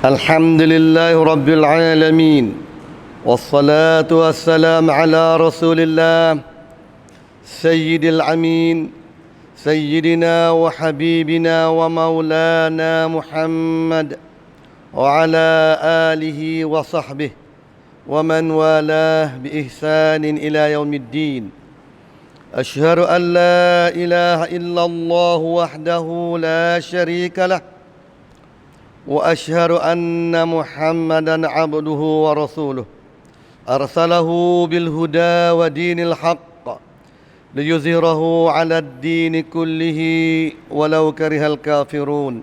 الحمد لله رب العالمين والصلاة والسلام على رسول الله سيد العمين سيدنا وحبيبنا ومولانا محمد وعلى آله وصحبه ومن والاه بإحسان إلى يوم الدين. أشهد أن لا إله إلا الله وحده لا شريك له وأشهد أن محمدًا عبده ورسوله أرسله بالهدى ودين الحق ليظهره على الدين كله ولو كره الكافرون.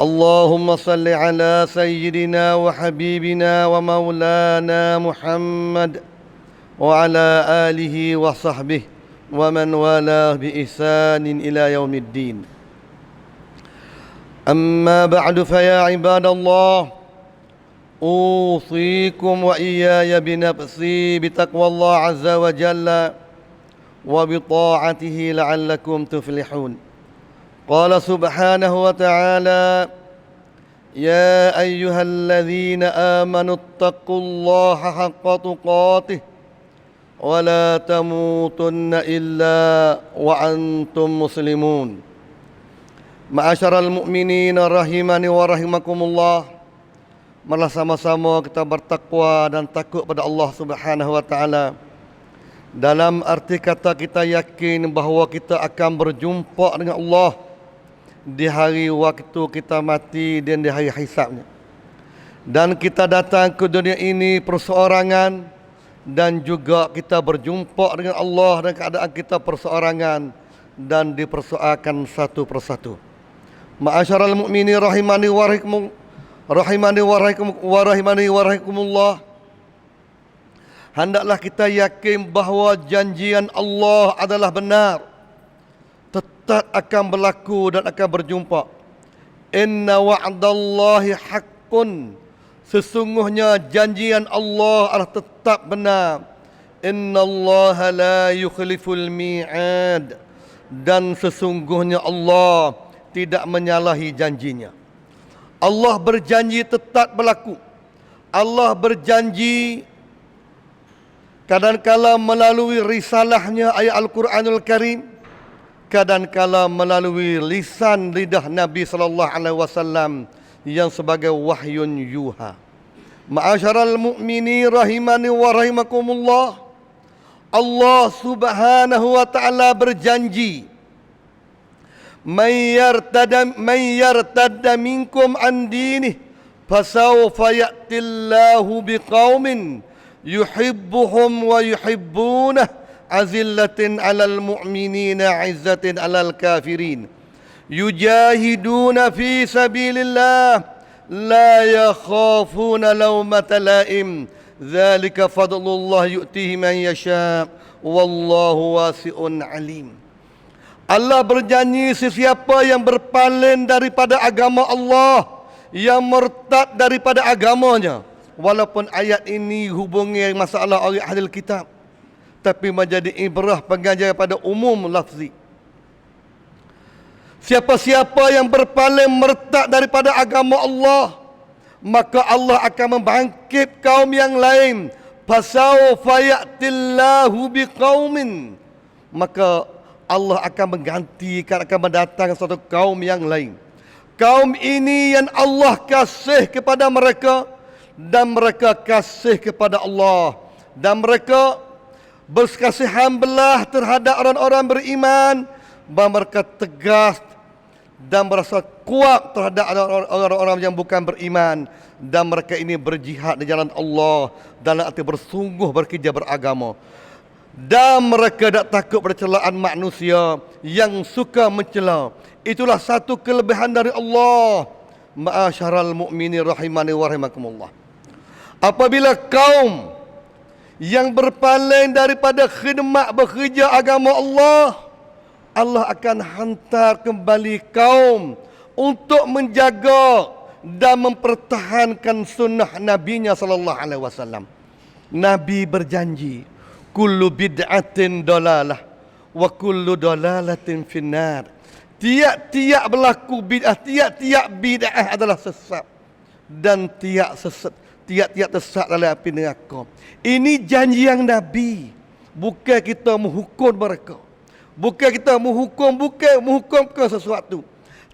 اللهم صل على سيدنا وحبيبنا ومولانا محمد وعلى آله وصحبه ومن والاه بإحسان إلى يوم الدين. أما بعد فيا عباد الله أوصيكم وإياي بنفسي بتقوى الله عز وجل وبطاعته لعلكم تفلحون. قال سبحانه وتعالى يا أيها الذين آمنوا اتقوا الله حق تقاته ولا تموتن إلا وأنتم مسلمون. Ma'asyaral mu'minin rahimani wa rahimakumullah. Marilah sama-sama kita bertakwa dan takut pada Allah Subhanahu wa taala. Dalam arti kata kita yakin bahawa kita akan berjumpa dengan Allah di hari waktu kita mati dan di hari hisabnya. Dan kita datang ke dunia ini perseorangan dan juga kita berjumpa dengan Allah dan keadaan kita perseorangan dan dipersoalkan satu persatu. Ma'asyaral mu'minin rahimani wa rahimakumullah. Hendaklah kita yakin bahawa janjian Allah adalah benar, tetap akan berlaku dan akan berjumpa. Inna wa'dallahi haqqun. Sesungguhnya janjian Allah adalah tetap benar. Inna Allah la yukhliful mi'ad. Dan sesungguhnya Allah tidak menyalahi janjinya. Allah berjanji tetap berlaku. Allah berjanji kadangkala melalui risalahnya ayat Al-Quranul Karim, kadangkala melalui lisan lidah Nabi sallallahu alaihi wasallam yang sebagai wahyun yuha. Ma'asyaral mu'minin rahimani wa rahimakumullah. Allah Subhanahu wa taala berjanji Man yartadda minkum an dinih fasawfa ya'tillahu biqaumin yuhibbuhum wa yuhibbunah azillatin 'alal mu'minina 'izzatin 'alal kafirin yujahiduna fi sabilillah la yakhafuna lawmata la'im dzalika fadlullah yu'tihi man yasha wallahu wasi'un 'alim. Allah berjanji sesiapa yang berpaling daripada agama Allah, yang murtad daripada agamanya, walaupun ayat ini hubungi masalah orang ahli kitab, tapi menjadi ibrah pengajar pada umum lafzi. Siapa-siapa yang berpaling murtad daripada agama Allah, maka Allah akan membangkit kaum yang lain. Fasawfa ya'tillahu biqaumin. Maka Allah akan menggantikan, akan mendatangkan suatu kaum yang lain. Kaum ini yang Allah kasih kepada mereka dan mereka kasih kepada Allah. Dan mereka berkasihan belah terhadap orang-orang beriman dan mereka tegas dan merasa kuat terhadap orang-orang yang bukan beriman. Dan mereka ini berjihad di jalan Allah dalam arti bersungguh bekerja beragama. Dan mereka tak takut pada celaan manusia yang suka mencela. Itulah satu kelebihan dari Allah. Ma'asyaral mu'minin rahimani wa rahimakumullah. Apabila kaum yang berpaling daripada khidmat bekerja agama Allah, Allah akan hantar kembali kaum untuk menjaga dan mempertahankan sunnah Nabi-Nya sallallahu alaihi wasallam. Nabi berjanji, kullu bid'atin dalalah wa kullu dalalatin finnar. Tiap-tiap berlaku bid'ah, tiap-tiap bid'ah adalah sesat dan tiap-tiap tersesat dalam api neraka. Ini janji yang Nabi. Bukan kita menghukum mereka. Bukan kita menghukum ke sesuatu.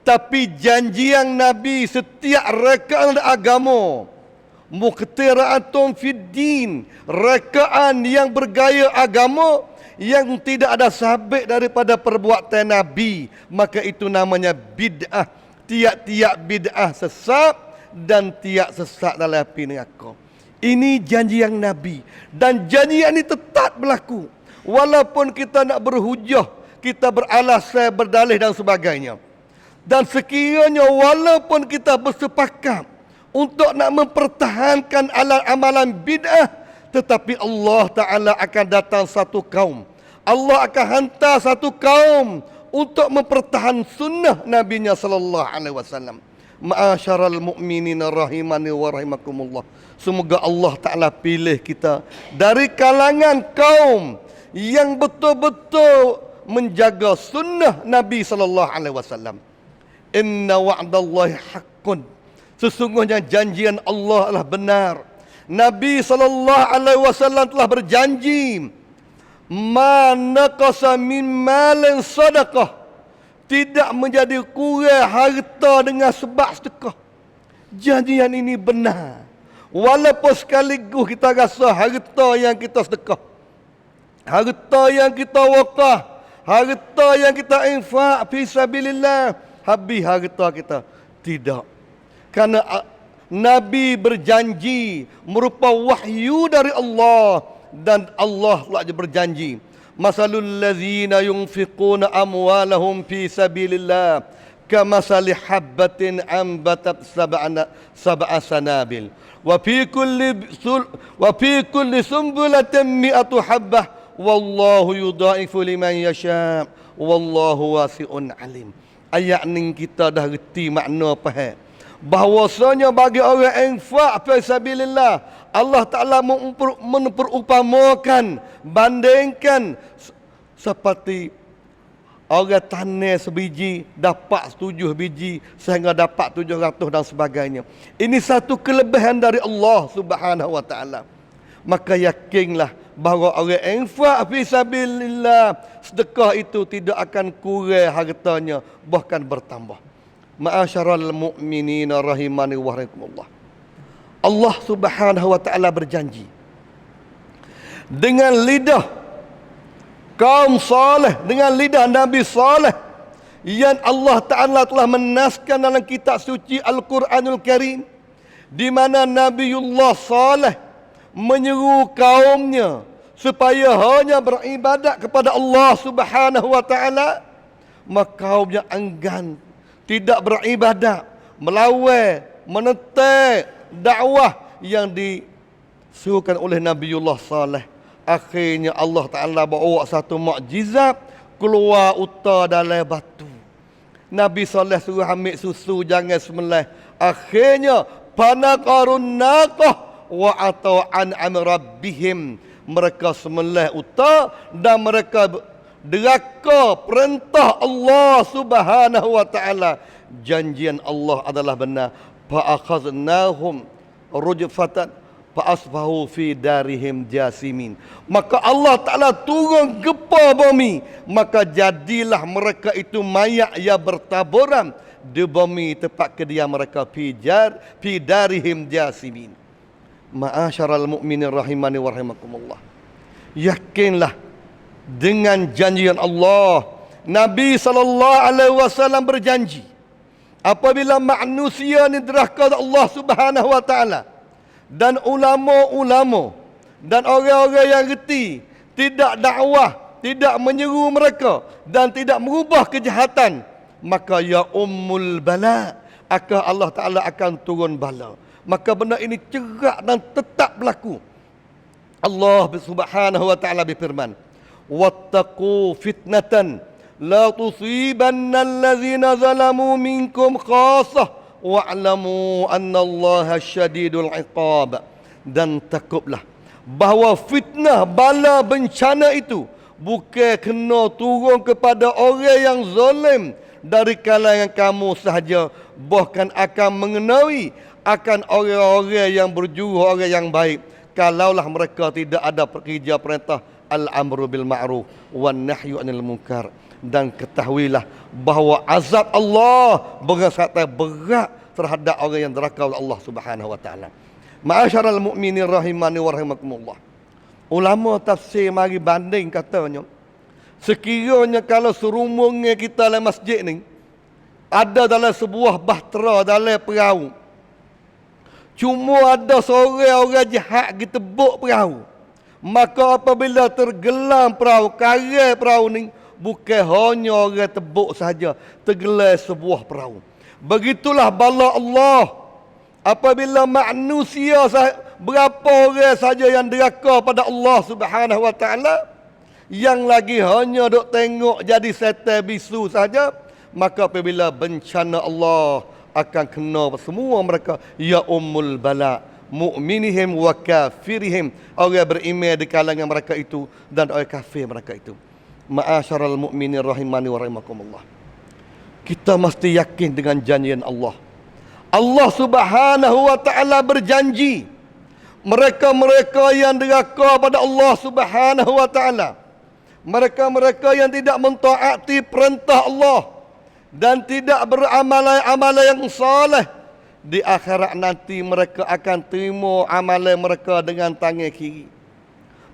Tapi janji yang Nabi setiap rekaan agama. Muqtira'atun fid din. Rekaan yang bergaya agama yang tidak ada sabit daripada perbuatan Nabi, maka itu namanya bid'ah. Tiap-tiap bid'ah sesat dan tiap sesat dalam api neraka. Ini janji yang Nabi, dan janji yang ini tetap berlaku walaupun kita nak berhujah, kita beralasan, berdalih dan sebagainya. Dan sekiranya walaupun kita bersepakat untuk nak mempertahankan amalan bid'ah, tetapi Allah Ta'ala akan datang satu kaum. Allah akan hantar satu kaum untuk mempertahankan sunnah Nabi-Nya sallallahu alaihi wasallam. Ma'asyaral mu'minin rahimani wa rahimakumullah. Semoga Allah Ta'ala pilih kita dari kalangan kaum yang betul-betul menjaga sunnah Nabi sallallahu alaihi wasallam. Inna wa'dallahi haqqun. Sesungguhnya janjian Allah adalah benar. Nabi sallallahu alaihi wasallam telah berjanji, "Ma naqasa min malin sadaqah." Tidak menjadi kurang harta dengan sebab sedekah. Janjian ini benar. Walaupun sekaligus kita rasa harta yang kita sedekah, harta yang kita wakaf, harta yang kita infak fi sabilillah, habis harta kita. Tidak. Karena Nabi berjanji merupa wahyu dari Allah, dan Allah telah berjanji, masalul ladzina yunfiquna amwalahum fi sabilillah kamasali habbatin ambatat sab'a sanabil wa fi kulli sumbulatin mi'atu habbah wallahu yudha'ifu liman yasha wallahu wasi'un alim. Ayat ni kita dah reti makna faham bahawasanya bagi orang infak fi sabilillah, Allah Ta'ala memperumpamakan, bandingkan seperti orang tanam sebiji dapat 7 biji sehingga dapat 700 dan sebagainya. Ini satu kelebihan dari Allah Subhanahu wa Ta'ala. Maka yakinlah bahawa orang infak fi sabilillah, sedekah itu tidak akan kurang hartanya, bahkan bertambah. Ma'asyaral mu'minin rahimani wa rahimakumullah. Allah Subhanahu wa Ta'ala berjanji dengan lidah kaum saleh, dengan lidah Nabi saleh yang Allah Ta'ala telah menaskan dalam kitab suci Al-Quranul Karim, di mana Nabiullah Saleh menyeru kaumnya supaya hanya beribadat kepada Allah Subhanahu wa Ta'ala. Maka kaumnya enggan, tidak beribadat, melawan, menentang dakwah yang disuruhkan oleh Nabiullah Saleh. Akhirnya Allah Ta'ala bawa satu mukjizat, keluar uta dalam batu. Nabi Saleh suruh ambil susu, jangan sembelih. Akhirnya panaqarun naqah wa atau an rabbihim. Mereka sembelih uta dan mereka deraka perintah Allah Subhanahu wa Ta'ala. Janjian Allah adalah benar. Fa'akhaznahum rujfatan fa'asbahu fi darihim jasimin. Maka Allah Ta'ala turun gempa bumi, maka jadilah mereka itu mayat yang bertaburan di bumi tempat kediam mereka, fi darihim jasimin. Ma'asyaral mu'minin rahimani wa rahimakumullah. Yakinlah dengan janjian Allah. Nabi SAW berjanji, apabila manusia ni derhaka Allah Subhanahu wa Ta'ala, dan ulama-ulama dan orang-orang yang reti tidak dakwah, tidak menyeru mereka dan tidak merubah kejahatan, maka ya ummul bala, akan Allah Ta'ala akan turun bala. Maka benda ini cerak dan tetap berlaku. Allah Subhanahu wa Ta'ala berfirman, wattaqu fitnatan la tusibanna allazina zalamu minkum khassah wa'lamu annallaha syadidul iqab. Dan takutlah bahawa fitnah, bala, bencana itu bukan kena turun kepada orang yang zalim dari kalangan kamu sahaja, bahkan akan mengenai akan orang-orang yang berjuruh, orang yang baik, kalaulah mereka tidak ada kerja perintah al-amru bil ma'ruf wan nahyu anil munkar. Dan ketahuilah bahawa azab Allah berat terhadap orang yang deraka oleh Allah Subhanahu wa taala. Ma'asyaral mu'minin rahimani wa rahimakumullah. Ulama tafsir mari banding katanya, sekiranya kalau serumungnya kita dalam masjid ni ada dalam sebuah bahtera dalam perahu, cuma ada seorang orang jahat pergi tebuk perahu, maka apabila tergelam perahu, karai perahu ni, bukan hanya orang tebuk saja, tergelam sebuah perahu. Begitulah bala Allah. Apabila manusia berapa orang saja yang deraka pada Allah Subhanahu wa taala, yang lagi hanya duk tengok jadi setan bisu saja, maka apabila bencana Allah akan kena semua mereka, ya ummul bala mu'minihim wa kafirihim, orang beriman di kalangan mereka itu dan orang kafir mereka itu. Ma'asyaral mu'minin rahimani wa rahimakumullah. Kita mesti yakin dengan janjian Allah. Allah Subhanahu wa taala berjanji, mereka-mereka yang deraka pada Allah Subhanahu wa taala, mereka-mereka yang tidak mentaati perintah Allah dan tidak beramal-amal yang saleh, di akhirat nanti mereka akan terima amalan mereka dengan tangan kiri.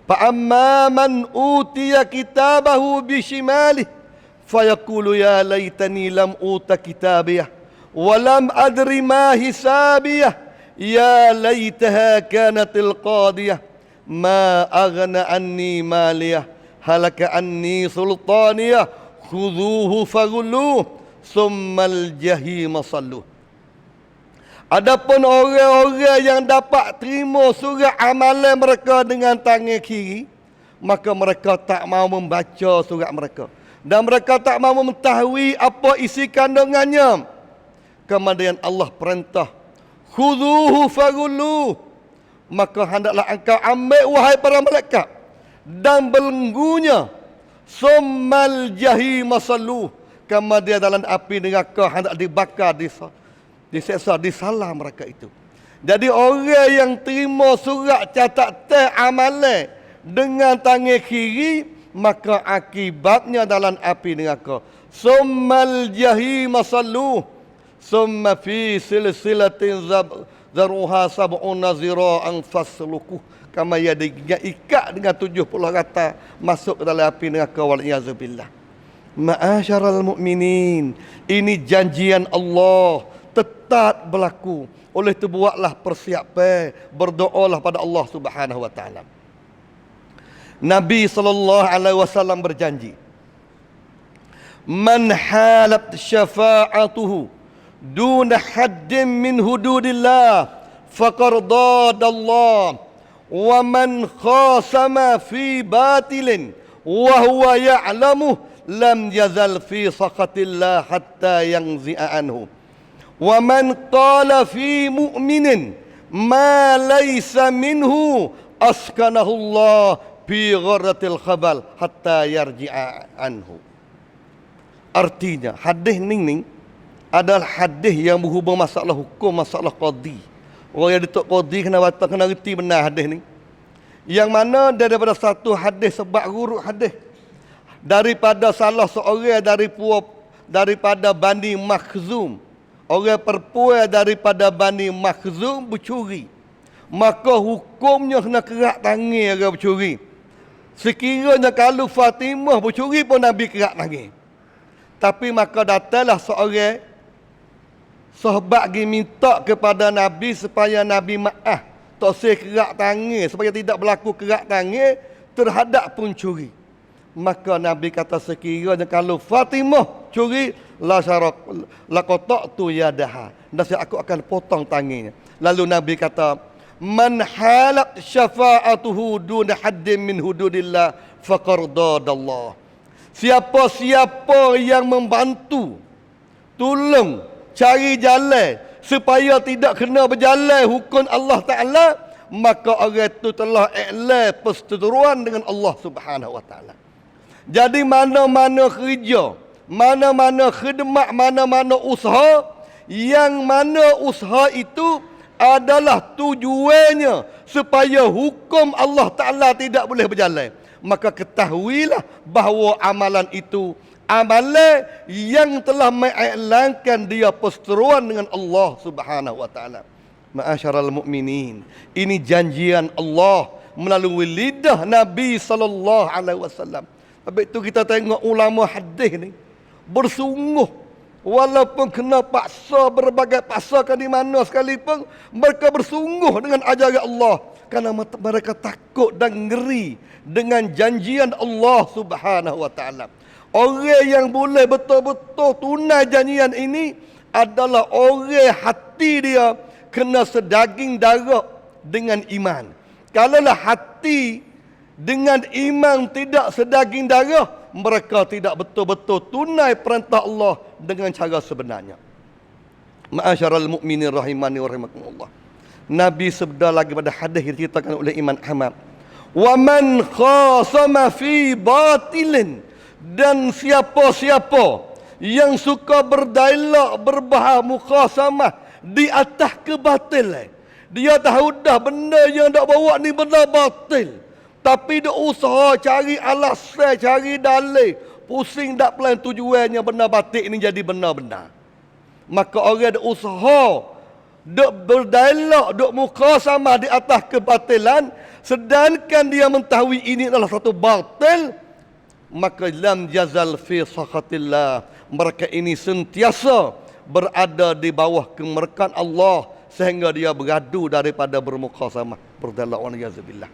Fa amma man utiya kitabahu bishimalihi fayaqulu ya laitani lam uta kitabiyah wa lam adri ma hisabiyah ya laitaha kanatil qadiyah ma aghna anni maliyah halaka anni sultaniyah khudhuhu faghulluh summal jahim salluh. Adapun orang-orang yang dapat terima surat amalan mereka dengan tangan kiri, maka mereka tak mau membaca surat mereka dan mereka tak mau mengetahui apa isi kandungannya. Kemudian Allah perintah, khudhuhu faghulluh, maka hendaklah engkau ambil wahai para malaikat dan belenggunya, summal jahim salluh, kemudian dalam api neraka hendak dibakar, diseksa, disalah mereka itu. Jadi orang yang terima surat catatan amalan dengan tangan kiri, maka akibatnya dalam api neraka. Summal jahim salluh, summa fi silsilatin zaruha sab'una zira'an fasluquh, kama yadinya ikat dengan 70 rata masuk ke dalam api neraka, wal iazubillah. Ma'asyaral mu'minin, ini janjian Allah tetap berlaku. Oleh itu buatlah persiapan, berdoalah pada Allah Subhanahu wa taala. Nabi sallallahu alaihi wasallam berjanji, man halat syafa'atuhu duna haddin min hududillah faqad dadallah wa man khasama fi batilin wa huwa ya'lamu lam yazal fi saqatillah hatta yanzi'a anhu. Wa man qala fi mu'minin ma laysa minhu askanahu Allah fi gharratil khabal hatta yarji'a anhu. Artinya hadis ni adalah hadis yang berhubung masalah hukum, masalah qadi. Orang yang dituk qadi kena reti benar hadis ni. Yang mana daripada satu hadis sebab guru hadis daripada salah seorang daripada Bani Makhzum, orang perempuan daripada Bani Makhzum bercuri, maka hukumnya kena kerak tangan orang bercuri. Sekiranya kalau Fatimah bercuri pun Nabi kerak tangan. Tapi maka datanglah seorang sahabat pergi minta kepada Nabi supaya Nabi maaf, tak usah kerak tangan, supaya tidak berlaku kerak tangan terhadap pencuri. Maka Nabi kata, sekiranya kalau Fatimah curi, la qata'tu yadaha, nasib aku akan potong tangannya. Lalu Nabi kata, man halat syafa'atuhu duna haddin min hududillah faqad dadallah. Siapa-siapa yang membantu, tolong, cari jalan supaya tidak kena berjalan hukum Allah Ta'ala, maka orang itu telah iklan perseteruan dengan Allah Subhanahu Wa Ta'ala. Jadi mana-mana kerja, mana-mana khidmat, mana-mana usaha yang mana usaha itu adalah tujuannya supaya hukum Allah Ta'ala tidak boleh berjalan, maka ketahuilah bahawa amalan itu amalan yang telah mengiklankan dia perseteruan dengan Allah Subhanahu wa taala. Ma'asyaral mukminin, ini janjian Allah melalui lidah Nabi sallallahu alaihi wasallam. Habis itu kita tengok ulama hadis ni bersungguh, walaupun kena paksa, berbagai paksakan di mana sekalipun, mereka bersungguh dengan ajaran Allah kerana mereka takut dan ngeri dengan janjian Allah Subhanahu wa taala. Orang yang boleh betul-betul tunai janjian ini adalah orang hati dia kena sedaging darah dengan iman. Kalaulah hati dengan iman tidak sedaging darah, mereka tidak betul-betul tunai perintah Allah dengan cara sebenarnya. Ma'asyaral mukminin rahimani wa rahimakumullah. Nabi sabda lagi pada hadis yang diceritakan oleh Imam Ahmad, "Wa man khasama fi batilin," dan siapa-siapa yang suka berdialog, berbahas mukhasamah di atas kebatilan. Dia tahu dah benda yang nak bawa ni benda batil, tapi dia usaha cari alasan, cari dalil, pusing tak pelan tujuannya benda batil ni jadi benar-benar. Maka orang ada usaha duk berdialog, duk mukhasamah di atas kebatilan, sedangkan dia mengetahui ini adalah satu batil, maka lam jazal fi sakhatillah, mereka ini sentiasa berada di bawah kemurkaan Allah sehingga dia beradu daripada bermukhasamah, berdialog wa najazubillah.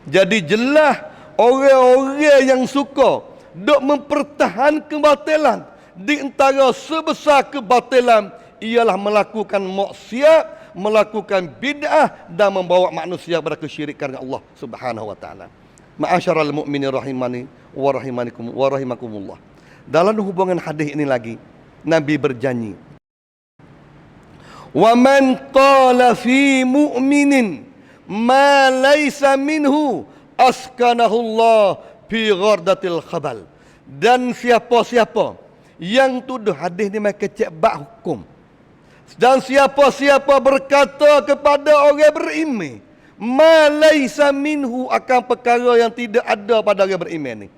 Jadi jelas orang-orang yang suka duk mempertahankan kebatilan, di antara sebesar kebatilan ialah melakukan maksiat, melakukan bid'ah dan membawa manusia kepada kesyirikan dengan Allah Subhanahu wa taala. Ma'asyaral mukminin rahimani wa rahimakumullah. Dalam hubungan hadis ini lagi, Nabi berjanji, "Wa man qala fi mu'minin ma laysa minhu askanahu Allah fi ghardatil khabal." Dan siapa-siapa yang tuduh, hadis ni mereka cek bab hukum, dan siapa-siapa berkata kepada orang beriman ma laysa minhu, akan perkara yang tidak ada pada orang beriman ni,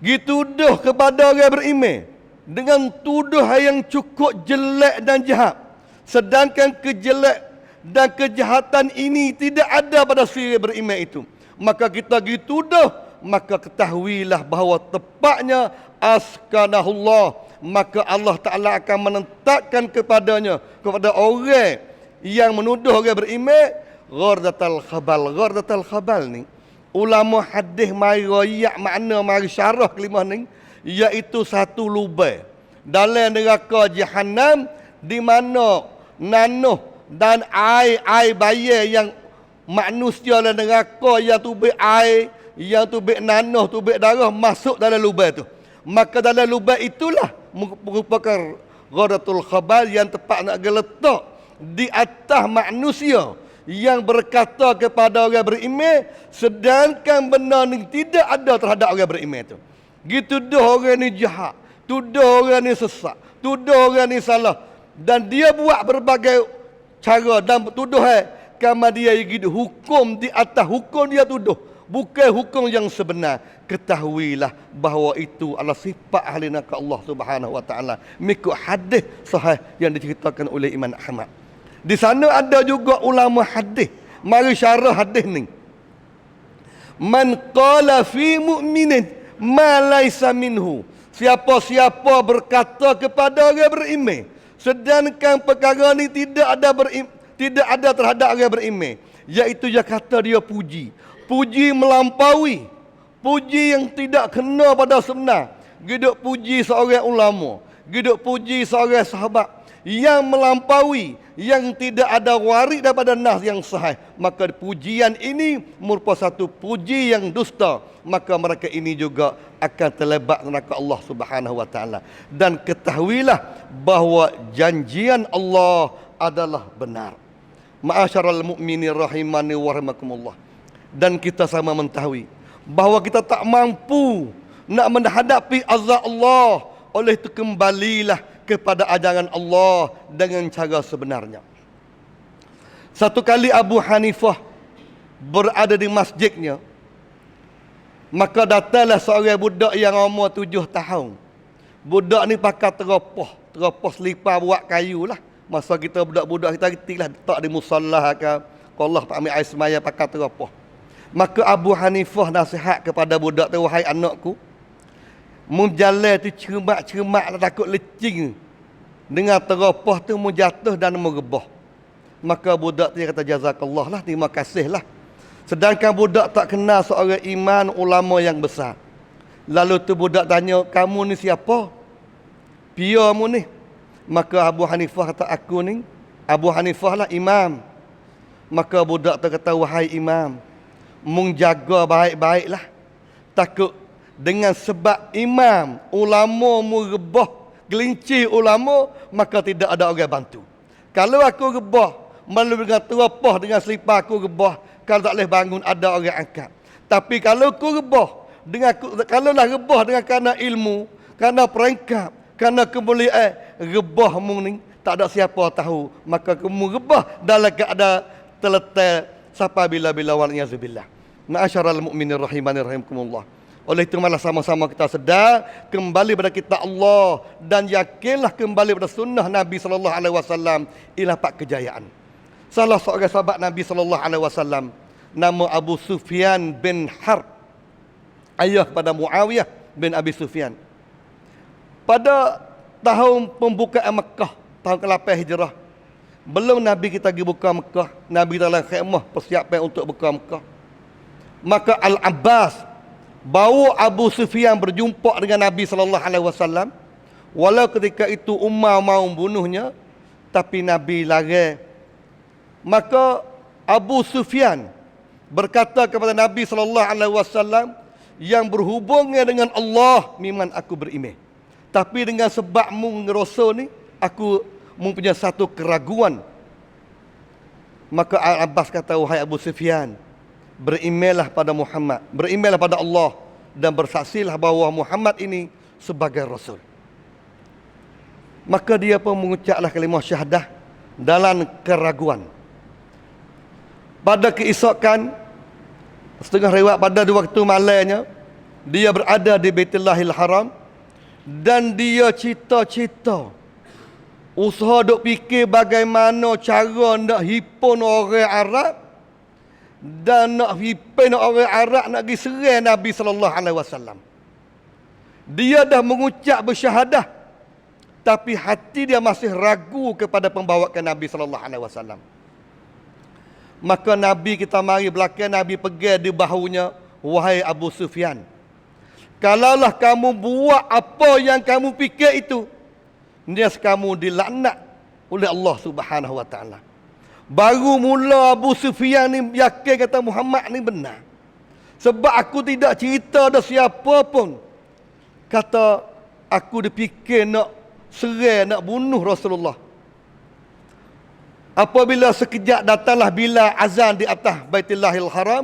dituduh kepada orang beriman dengan tuduhan yang cukup jelek dan jahat, sedangkan kejelek dan kejahatan ini tidak ada pada si beriman itu, maka kita dituduh, maka ketahuilah bahawa tepatnya askanahullah, maka Allah Ta'ala akan menentakkan kepadanya, kepada orang yang menuduh orang beriman, ghardatal khabal. Ghardatal khabal ni ulama hadis mari royak makna, mari syarah kalimah ni, iaitu satu lubang dalam neraka Jahannam, di mana nanuh dan air bayar yang manusia dalam neraka yang tubik air, yang tubik nanuh, tubik darah masuk dalam lubang tu. Maka dalam lubang itulah merupakan ghardatul khabal yang tepat nak geletak di atas manusia yang berkata kepada orang beriman, sedangkan benda ni tidak ada terhadap orang beriman tu. Gitu dah orang ni jahat, tuduh orang ni sesat, tuduh orang ni salah, dan dia buat berbagai cara dan tuduhan, kama dia gitu hukum di atas hukum dia tuduh, bukan hukum yang sebenar. Ketahuilah bahawa itu adalah sifat ahli neraka Allah Subhanahu wa taala, mengikut hadis sahih yang diceritakan oleh Imam Ahmad. Di sana ada juga ulama hadis mari syarah hadis ni, man qala fi mu'minin ma laysa minhu, siapa-siapa berkata kepada orang beriman sedangkan perkara ni tidak ada terhadap orang beriman, iaitu dia kata dia puji melampaui, puji yang tidak kena pada sebenar, giduk puji seorang ulama, giduk puji seorang sahabat yang melampaui, yang tidak ada waris daripada nas yang sahih, maka pujian ini merupakan satu puji yang dusta, maka mereka ini juga akan terlibat neraka Allah Subhanahu wa taala. Dan ketahuilah bahawa janjian Allah adalah benar. Ma'asyaral mukminin rahimani wa rahimakumullah. Dan kita sama mengetahui bahawa kita tak mampu nak menghadapi azab Allah, oleh itu kembalilah kepada ajaran Allah dengan cara sebenarnya. Satu kali Abu Hanifah berada di masjidnya, maka datanglah seorang budak yang umur 7 tahun. Budak ni pakai teropah selipar buat kayu lah. Masa kita budak-budak kita reti lah, letak di musallah ke Allah Pak ambil air semaya pakai teropah. Maka Abu Hanifah nasihat kepada budak tu, wahai anakku, mu jalan tu cermat-cermat takut lecing. Dengan teropah tu mu jatuh dan mu rebah. Maka budak dia kata jazakallah lah, terima kasih lah. Sedangkan budak tak kenal seorang iman ulama yang besar. Lalu tu budak tanya, kamu ni siapa? Pia mu ni? Maka Abu Hanifah kata, aku ni Abu Hanifah lah imam. Maka budak tu kata, wahai imam, mung jaga baik-baik lah. Takut dengan sebab imam ulama mu rebah gelincir ulama, maka tidak ada orang bantu. Kalau aku rebah malu dengan teropah dengan selipar aku rebah, kalau tak boleh bangun ada orang angkat. Tapi kalau aku rebah dengan kalau lah rebah dengan kerana ilmu, kerana perangkap, kerana kemuliaan, rebah mu ni tak ada siapa tahu, maka kamu rebah dalam keadaan terletak sampai bila-bila wal-iazubillah. Ma'asyaral mu'minin rahimani rahimakumullah. Oleh itu malah sama-sama kita sedar kembali pada kitab Allah dan yakinlah kembali pada sunnah Nabi sallallahu alaihi wasallam, ialah pak kejayaan. Salah seorang sahabat Nabi sallallahu alaihi wasallam nama Abu Sufyan bin Harb, ayah pada Muawiyah bin Abi Sufyan. Pada tahun pembukaan Mekah, tahun ke-8 Hijrah, belum Nabi kita pergi buka Mekah, Nabi dalam khemah persiapan untuk buka Mekah. Maka Al-Abbas bawa Abu Sufyan berjumpa dengan Nabi sallallahu alaihi wasallam. Walau ketika itu Umar mahu bunuhnya, tapi Nabi larang. Maka Abu Sufyan berkata kepada Nabi sallallahu alaihi wasallam, yang berhubungnya dengan Allah memang aku beriman. Tapi dengan sebab mu ngerasa ni, aku mempunyai satu keraguan. Maka Al-Abbas kata, wahai Abu Sufyan, berimanlah pada Muhammad, berimanlah pada Allah, dan bersaksilah bahawa Muhammad ini sebagai Rasul. Maka dia pun mengucaplah kalimah syahadah dalam keraguan. Pada keesokan, setengah riwayat pada waktu malamnya, dia berada di Baitullahil Haram dan dia cita-cita usaha duk fikir bagaimana cara nak hipun orang Arab dan nak hipun orang Arab nak pergi serang Nabi sallallahu alaihi wasallam. Dia dah mengucap bersyahadah, tapi hati dia masih ragu kepada pembawaan Nabi sallallahu alaihi wasallam. Maka Nabi kita mari belakang, Nabi pegang di bahunya, wahai Abu Sufyan, kalaulah kamu buat apa yang kamu fikir itu, nias kamu dilaknat oleh Allah Subhanahu wa taala. Baru mula Abu Sufyan ni yakin kata Muhammad ni benar. Sebab aku tidak cerita ada siapa pun kata aku dipikir nak serang, nak bunuh Rasulullah. Apabila sekejap datanglah bila azan di atas Baitullahil Haram,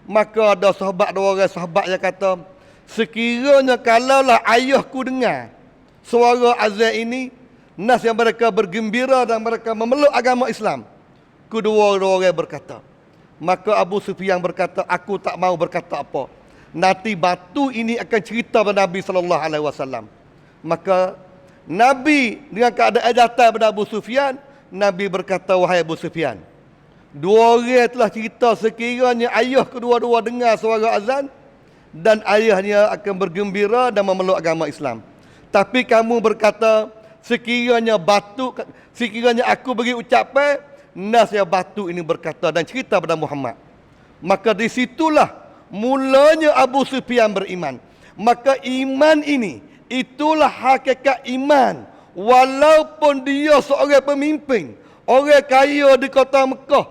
maka ada sahabat, dua orang sahabat yang kata, sekiranya kalaulah ayahku dengar suara azan ini, nas yang mereka bergembira dan mereka memeluk agama Islam. Kedua-dua orang berkata. Maka Abu Sufyan berkata, aku tak mau berkata apa. Nanti batu ini akan cerita kepada Nabi sallallahu alaihi wasallam. Maka Nabi dengan keadaan datang kepada Abu Sufyan, Nabi berkata, wahai Abu Sufyan, dua orang telah cerita sekiranya ayah kedua-dua dengar suara azan dan ayahnya akan bergembira dan memeluk agama Islam. Tapi kamu berkata, sekiranya aku beri ucapan, nasya batu ini berkata dan cerita pada Muhammad. Maka disitulah mulanya Abu Sufyan beriman. Maka iman ini, itulah hakikat iman. Walaupun dia seorang pemimpin, orang kaya di kota Mekah,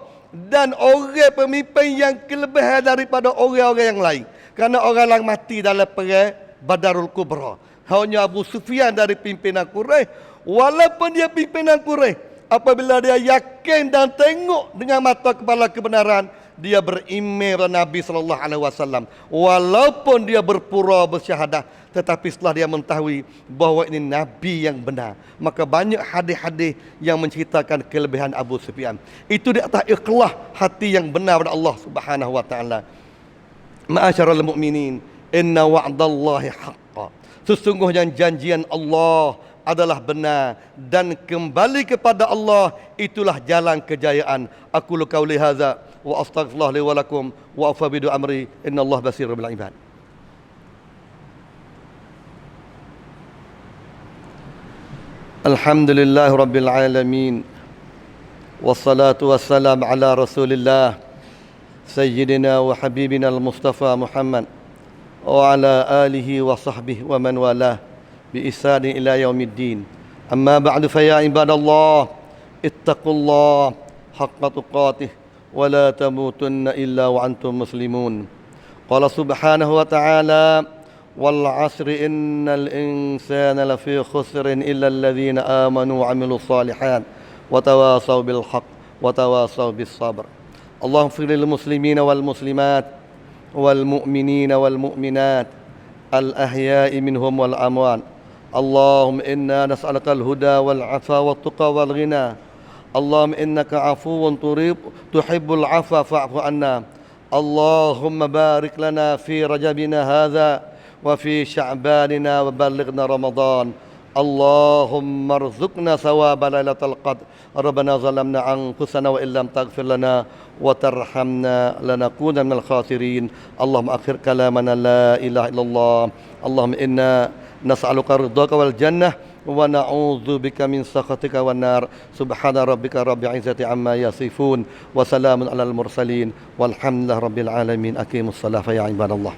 dan orang pemimpin yang kelebihan daripada orang-orang yang lain. Kerana orang lain mati dalam perang Badarul Kubra. Hanya Abu Sufyan dari pimpinan Quraisy, walaupun dia pimpinan Quraisy, apabila dia yakin dan tengok dengan mata kepala kebenaran, dia beriman kepada Nabi sallallahu alaihi wasallam, walaupun dia berpura bersyahadah, tetapi setelah dia mengetahui bahawa ini Nabi yang benar, maka banyak hadis-hadis yang menceritakan kelebihan Abu Sufyan. Itu di atas ikhlas hati yang benar pada Allah Subhanahu wa taala. Ma'asyiral mu'minin, inna wa'dallahi haqqan. Sesungguhnya janjian Allah adalah benar, dan kembali kepada Allah itulah jalan kejayaan. Aku qauli hadza wa astaghfirullah li wa lakum wa afabidu amri, innallaha basirun bil ibad. Alhamdulillah rabbil alamin, wassalatu wassalam ala rasulillah sayyidina wa habibina al-mustafa Muhammad wa ala alihi wa sahbihi wa man walah bi ihsani ila yaumiddin. Amma ba'du, fa ya ibadallah ittaqullah haqqa tuqatih wa la tamutunna illa wa antum muslimun. Qala subhanahu wa ta'ala, wal 'asri innal insana lafi khusrin illa alladhina amanu wa 'amilus salihat wa tawasaw bil haqq wa tawasaw bis sabr. Allahumma ighfir lil muslimina wal muslimat wal mu'minina wal mu'minat al ahya'i minhum wal amwat. Allahumma inna nas'aluka al huda wal 'afa wat tuqa wal ghina. Allahumma innaka 'afuwun tuhibbul 'afwa fa'fu 'anna. Allahumma barik lana fi rajabina hadha wa fi sya'banina wa ballighna ramadan. Allahumma arzuqna thawaba lailatul qadr. Rabbana zalamna anfusana wa illam taghfir lana wa tarhamna lanakunanna minal khasirin. Allahumma akhir kalamana la ilaha illallah. Allahumma inna nas'aluka ridhaka wal jannah wa na'udzu bika min sakhatika wan nar. Subhana rabbika rabbil izzati amma yasifun wa salamun alal mursalin walhamdulillahi rabbil alamin. Aqimus salata ya ibadallah.